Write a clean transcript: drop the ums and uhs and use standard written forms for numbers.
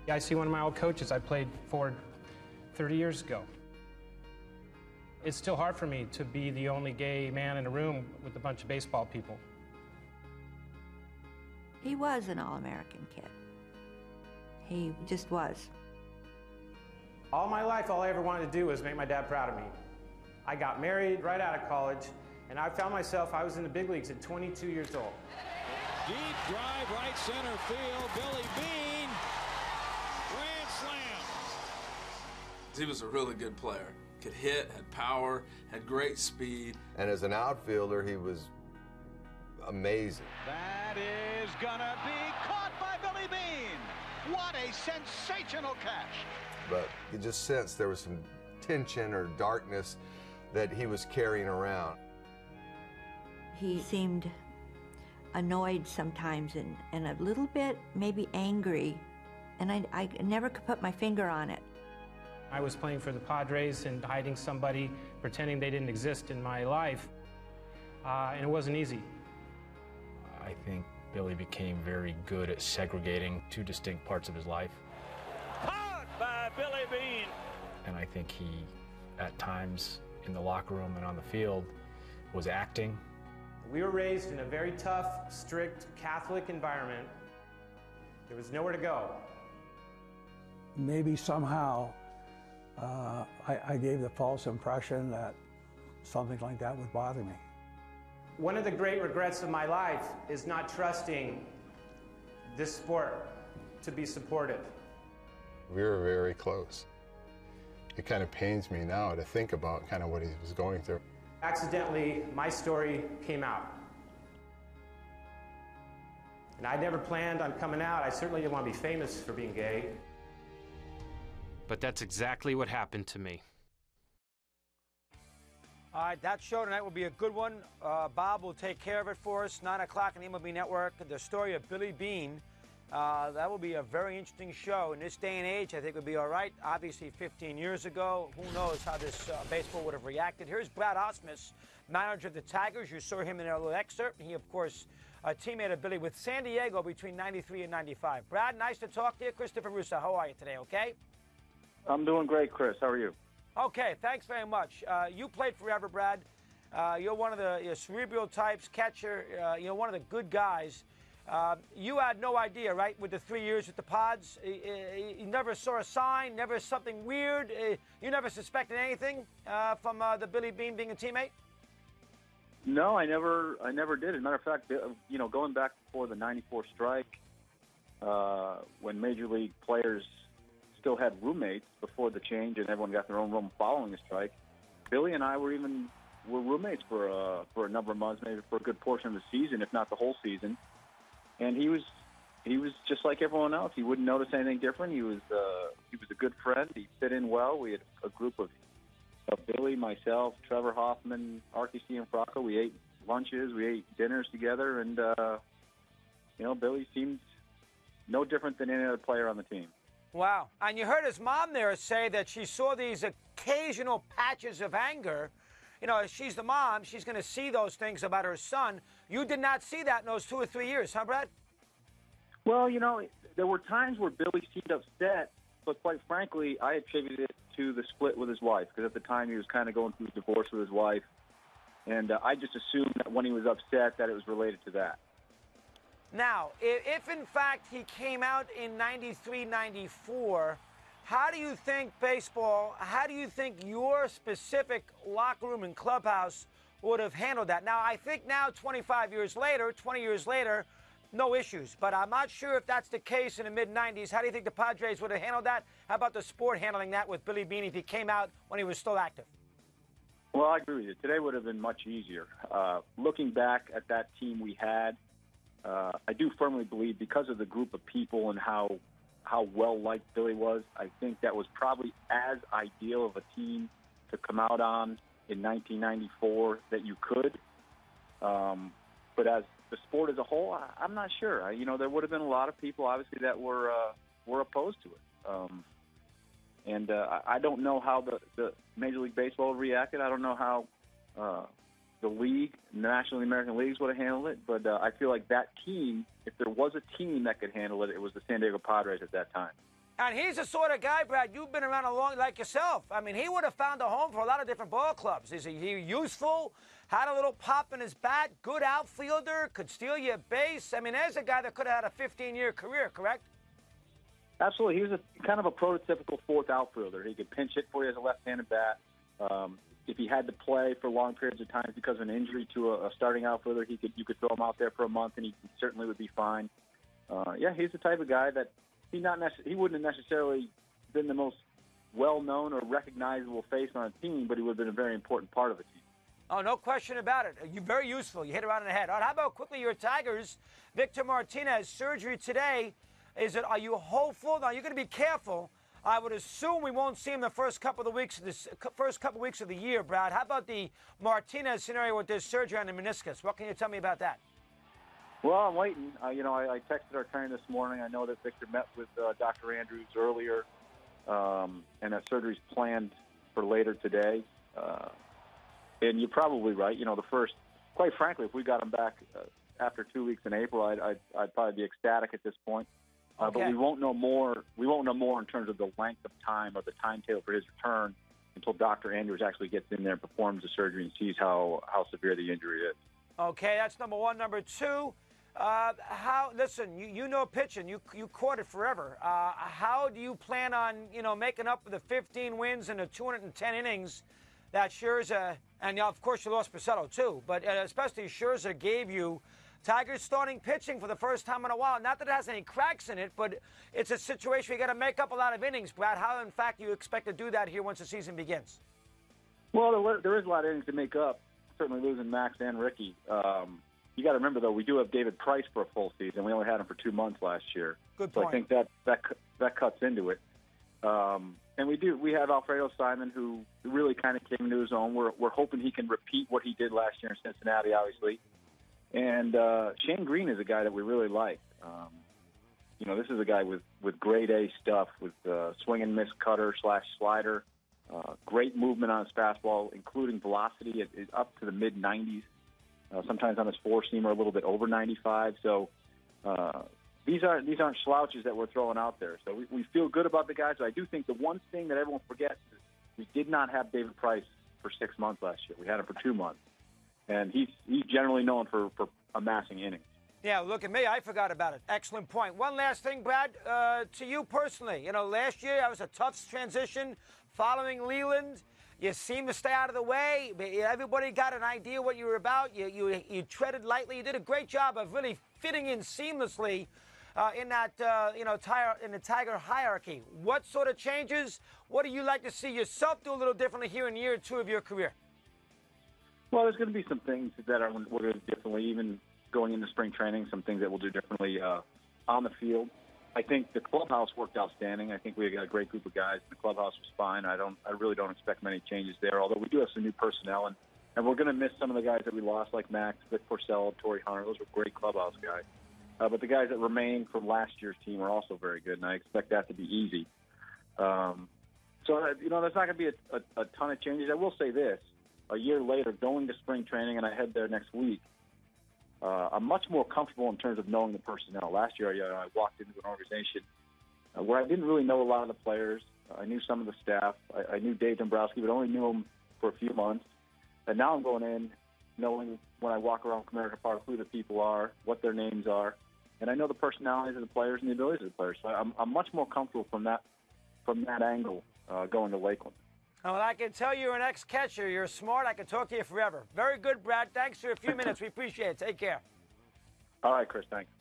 I see one of my old coaches I played for 30 years ago. It's still hard for me to be the only gay man in a room with a bunch of baseball people. He was an All-American kid. He just was. All my life, all I ever wanted to do was make my dad proud of me. I got married right out of college, and I found myself, I was in the big leagues at 22 years old. Deep drive, right center field, Billy Beane, grand slam. He was a really good player. Could hit, had power, had great speed. And as an outfielder, he was amazing. That is gonna be caught by Billy Beane. What a sensational catch. But you just sensed there was some tension or darkness that he was carrying around. He seemed annoyed sometimes and a little bit maybe angry, and I never could put my finger on it. I was playing for the Padres and hiding somebody, pretending they didn't exist in my life, and it wasn't easy. I think Billy became very good at segregating two distinct parts of his life. Caught by Billy Beane. And I think he, at times in the locker room and on the field, was acting. We were raised in a very tough, strict Catholic environment. There was nowhere to go. Maybe somehow I gave the false impression that something like that would bother me. One of the great regrets of my life is not trusting this sport to be supportive. We were very close. It kind of pains me now to think about kind of what he was going through. Accidentally, my story came out. And I never planned on coming out. I certainly didn't want to be famous for being gay. But that's exactly what happened to me. All right, that show tonight will be a good one. Bob will take care of it for us. 9 o'clock on the MLB Network. The story of Billy Beane. That will be a very interesting show. In this day and age, I think it would be all right. Obviously, 15 years ago, who knows how this baseball would have reacted. Here's Brad Ausmus, manager of the Tigers. You saw him in a little excerpt. He, of course, a teammate of Billy with San Diego between 93 and 95. Brad, nice to talk to you. Christopher Russo, how are you today, okay? I'm doing great, Chris. How are you? Okay, thanks very much. You played forever, Brad. You're one of the cerebral types, catcher. You're one of the good guys. You had no idea, right, with the 3 years with the Pods? You never saw a sign, never something weird? You never suspected anything from the Billy Beane being a teammate? No, I never did. As a matter of fact, going back before the '94 strike, when Major League players still had roommates before the change and everyone got their own room following the strike, Billy and I were roommates for a number of months, maybe for a good portion of the season, if not the whole season. And he was just like everyone else. He wouldn't notice anything different. He was a good friend. He fit in well. We had a group of Billy, myself, Trevor Hoffman, Archie Cianfrocco. We ate lunches, we ate dinners together, and Billy seemed no different than any other player on the team. Wow. And you heard his mom there say that she saw these occasional patches of anger. You know, she's the mom. She's going to see those things about her son. You did not see that in those 2 or 3 years, huh, Brad? Well, there were times where Billy seemed upset, but quite frankly, I attributed it to the split with his wife, because at the time he was kind of going through a divorce with his wife. And I just assumed that when he was upset that it was related to that. Now, if in fact he came out in 93, 94, how do you think how do you think your specific locker room and clubhouse would have handled that? Now, I think now 20 years later, no issues. But I'm not sure if that's the case in the mid-90s. How do you think the Padres would have handled that? How about the sport handling that with Billy Beane if he came out when he was still active? Well, I agree with you. Today would have been much easier. Looking back at that team we had, I do firmly believe because of the group of people and how well-liked Billy was, I think that was probably as ideal of a team to come out on in 1994 that you could. But as the sport as a whole, I'm not sure. There would have been a lot of people, obviously, that were opposed to it. And I don't know how the Major League Baseball reacted. I don't know how the league, the National and American Leagues would have handled it. But I feel like that team, if there was a team that could handle it, it was the San Diego Padres at that time. And he's the sort of guy, Brad, you've been around a long, like yourself. I mean, he would have found a home for a lot of different ball clubs. Is he useful? Had a little pop in his bat, good outfielder, could steal you a base. I mean, there's a guy that could have had a 15-year career, correct? Absolutely. He was kind of a prototypical fourth outfielder. He could pinch hit for you as a left-handed bat. If he had to play for long periods of time because of an injury to a starting outfielder, you could throw him out there for a month, and he certainly would be fine. He's the type of guy that he wouldn't have necessarily been the most well-known or recognizable face on a team, but he would have been a very important part of the team. Oh, no question about it. You're very useful. You hit it right in the head. All right, how about quickly your Tigers? Victor Martinez, surgery today. Are you hopeful? Now, you're going to be careful. I would assume we won't see him the first couple of weeks of the year, Brad. How about the Martinez scenario with this surgery on the meniscus? What can you tell me about that? Well, I'm waiting. I texted our trainer this morning. I know that Victor met with Dr. Andrews earlier, and that surgery's planned for later today. And you're probably right. Quite frankly, if we got him back after 2 weeks in April, I'd probably be ecstatic at this point. Okay. But we won't know more. We won't know more in terms of the length of time or the timetable for his return until Dr. Andrews actually gets in there and performs the surgery and sees how severe the injury is. Okay, that's number one. Number two, listen, you know pitching. You caught it forever. How do you plan on making up for the 15 wins and the 210 innings that Scherzer, and of course you lost Purcell too, but especially Scherzer gave you? Tigers starting pitching for the first time in a while. Not that it has any cracks in it, but it's a situation where you got to make up a lot of innings, Brad. How, in fact, do you expect to do that here once the season begins? Well, there is a lot of innings to make up, certainly losing Max and Ricky. You got to remember, though, we do have David Price for a full season. We only had him for 2 months last year. Good point. So I think that cuts into it. And we have Alfredo Simon, who really kind of came into his own. We're hoping he can repeat what he did last year in Cincinnati, obviously. And Shane Green is a guy that we really like. This is a guy with grade A stuff, with swing and miss cutter / slider, great movement on his fastball, including velocity up to the mid-90s. Sometimes on his four-seamer a little bit over 95. So these aren't slouches that we're throwing out there. So we feel good about the guys. But I do think the one thing that everyone forgets is we did not have David Price for 6 months last year. We had him for 2 months. And he's generally known for amassing innings. Yeah, look at me. I forgot about it. Excellent point. One last thing, Brad, to you personally. Last year that was a tough transition following Leland. You seemed to stay out of the way. Everybody got an idea what you were about. You treaded lightly. You did a great job of really fitting in seamlessly in that in the Tiger hierarchy. What sort of changes? What do you like to see yourself do a little differently here in year 2 of your career? Well, there's going to be some things that we'll do differently, even going into spring training, some things that we'll do differently on the field. I think the clubhouse worked outstanding. I think we got a great group of guys. The clubhouse was fine. I really don't expect many changes there, although we do have some new personnel, and we're going to miss some of the guys that we lost, like Max, Vic Porcel, Torrey Hunter. Those were great clubhouse guys. But the guys that remain from last year's team are also very good, and I expect that to be easy. So, there's not going to be a ton of changes. I will say this. A year later, going to spring training, and I head there next week, I'm much more comfortable in terms of knowing the personnel. Last year, I walked into an organization where I didn't really know a lot of the players. I knew some of the staff. I knew Dave Dombrowski, but only knew him for a few months. And now I'm going in knowing when I walk around Comerica Park who the people are, what their names are, and I know the personalities of the players and the abilities of the players. So I'm much more comfortable from that angle going to Lakeland. Well, I can tell you're an ex-catcher. You're smart. I can talk to you forever. Very good, Brad. Thanks for a few minutes. We appreciate it. Take care. All right, Chris. Thanks.